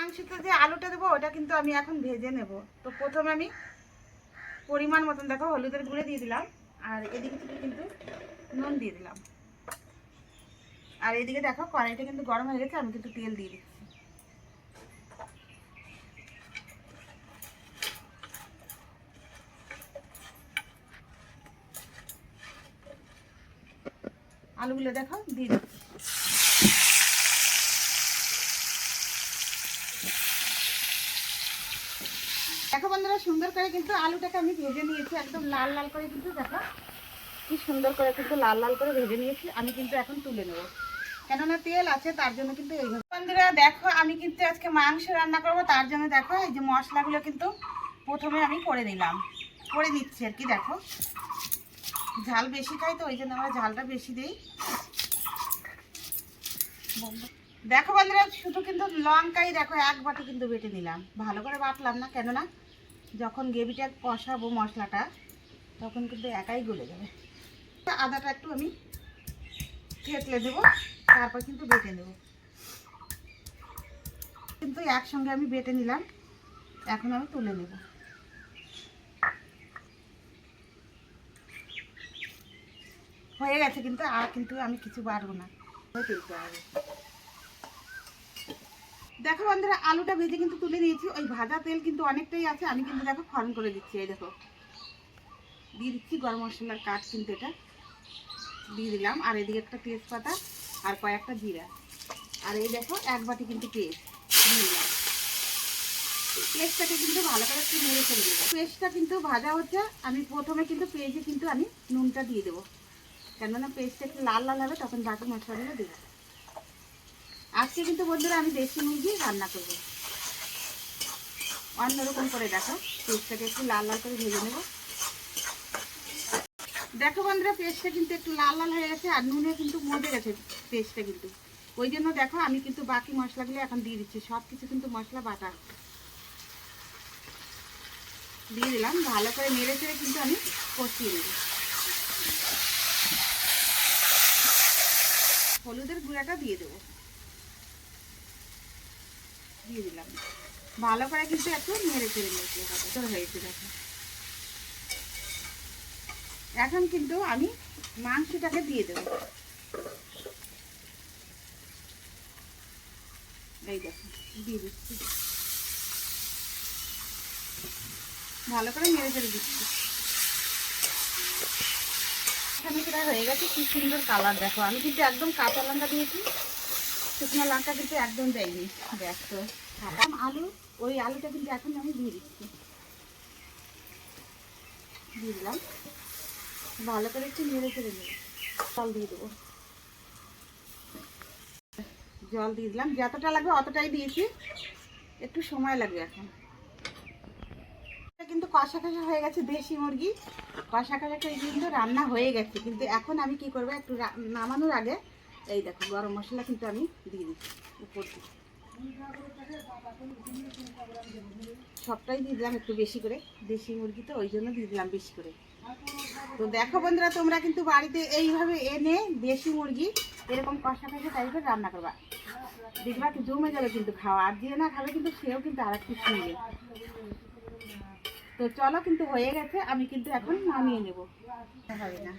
মাংসতে যে আলুটা দেবো ওটা কিন্তু আমি এখন ভেজে নেব। তো প্রথমে আমি পরিমাণ মতন দেখো হলুদের গুঁড়ো দিয়ে দিলাম, আর এদিকে থেকে কিন্তু নুন দিয়ে দিলাম, আর এদিকে দেখো কড়াইটা কিন্তু গরম হয়ে গেছে, আমি কিন্তু তেল দিয়ে দিচ্ছি। আলুগুলো দেখো দিয়ে দিচ্ছি। দেখো বন্ধুরা সুন্দর করে কিন্তু আলুটাকে আমি ভেজে নিয়েছি, একদম লাল লাল করে কিন্তু দেখো কি সুন্দর করে কিন্তু লাল লাল করে ভেজে নিয়েছি। আমি কিন্তু এখন তুলে নেব, কেননা তেল আছে তার জন্য কিন্তু এইভাবে। বন্ধুরা দেখো আমি কিন্তু আজকে মাংস রান্না করব, তার জন্য দেখো এই যে মশলাগুলো কিন্তু প্রথমে আমি করে দিচ্ছি আর কি। দেখো ঝাল বেশি খাই তো ওই জন্য আমরা ঝালটা বেশি দিই। দেখো বন্ধুরা শুধু কিন্তু লঙ্কাই দেখো এক বাটি কিন্তু বেটে নিলাম, ভালো করে বাটলাম না, কেননা যখন গ্রেভিটা কষাবো মশলাটা তখন কিন্তু একাই গলে যাবে। আদাটা একটু আমি থেতলে দেবো, তারপর কিন্তু বেটে নেব। কিন্তু একসঙ্গে আমি বেটে নিলাম, এখন আমি তুলে নেব। হয়ে গেছে কিন্তু, আর কিন্তু আমি কিছু বাড়বো না, তুলতে হবে। দেখো বন্ধুরা আলুটা ভেজে কিন্তু তুলে নিয়েছি, ওই ভাজা তেল কিন্তু অনেকটাই আছে, আমি কিন্তু দেখো ফরন করে দিচ্ছি। এই দেখো দিয়ে দিচ্ছি গরম মশলার কাঠ, কিন্তু এটা দিয়ে দিলাম, আর এদিকে একটা তেজপাতা আর কয়েকটা জিরা, আর এই দেখো এক বাটি কিন্তু পেস্ট দিয়ে দিলাম। পেস্টটাকে কিন্তু ভালো করে একটু নেড়ে ফেলে দেবো। পেস্টটা কিন্তু ভাজা হচ্ছে, আমি প্রথমে কিন্তু পেস্টে কিন্তু আমি নুনটা দিয়ে দেবো, কেননা পেস্টটা একটু লাল লাল হবে, তখন বাকি মশলাগুলো দেবো। আজকে কিন্তু বন্ধুরা আমি দেশি মুরগি রান্না করবো অন্যরকম করে। দেখো পেস্টটাকে একটু লাল লাল করে ভেজে নেবো। দেখো বন্ধুরা পেস্টটা কিন্তু একটু লাল লাল হয়ে গেছে, আর নুনে কিন্তু মজে গেছে পেস্টটা কিন্তু, ওই জন্য দেখো আমি কিন্তু বাকি মশলাগুলো এখন দিয়ে দিচ্ছি। সব কিছু কিন্তু মশলা বাটা দিয়ে দিলাম, ভালো করে নেড়ে চেড়ে কিন্তু আমি কষিয়ে নেব। হলুদের গুঁড়াটা দিয়ে দেবো, দিয়ে দিলাম, ভালো করে কিন্তু একটু নেড়ে চেড়ে নিতে হবে। হয়েছে দেখো, এখন কিন্তু আমি মাংসটাকে দিয়ে দেবো। এই দেখো দিয়ে দিচ্ছি, ভালো করে নেড়ে চেড়ে দিচ্ছি। এখানে হয়ে গেছে, কি সুন্দর কালার দেখো। আমি কিন্তু একদম কাঁচা লঙ্কা দিয়েছি, শুকনো লঙ্কা কিন্তু একদম দেয়নি। দেখো আলু, ওই আলুটা কিন্তু এখন আমি দিয়ে দিচ্ছি, দিয়ে দিলাম, ভালো করে একটু নেড়ে চেড়ে নেব। জল দিয়ে দেবো, জল দিয়ে দিলাম, যতটা লাগবে অতটাই দিয়েছি, একটু সময় লাগবে। এখন কিন্তু কষা কষা হয়ে গেছে, দেশি মুরগি কষা কষা করে কিন্তু রান্না হয়ে গেছে। কিন্তু এখন আমি কি করবো, একটু নামানোর আগে এই দেখো গরম মশলা কিন্তু আমি দিয়ে দিচ্ছি উপর দিয়ে, সবটাই দিয়ে দিলাম একটু বেশি করে, দেশি মুরগি তো ওই জন্য দিয়ে দিলাম বেশি করে। তো দেখো বন্ধুরা তোমরা কিন্তু বাড়িতে এইভাবে এনে দেশি মুরগি এরকম কষা কষা টাইপের রান্না করবা, দেখবা কি জমে যাবে কিন্তু খাওয়া, আর যে না খাবে কিন্তু সেও কিন্তু আর একটু শুনবে। তো চলো কিন্তু হয়ে গেছে, আমি কিন্তু এখন নামিয়ে নেব। হবে না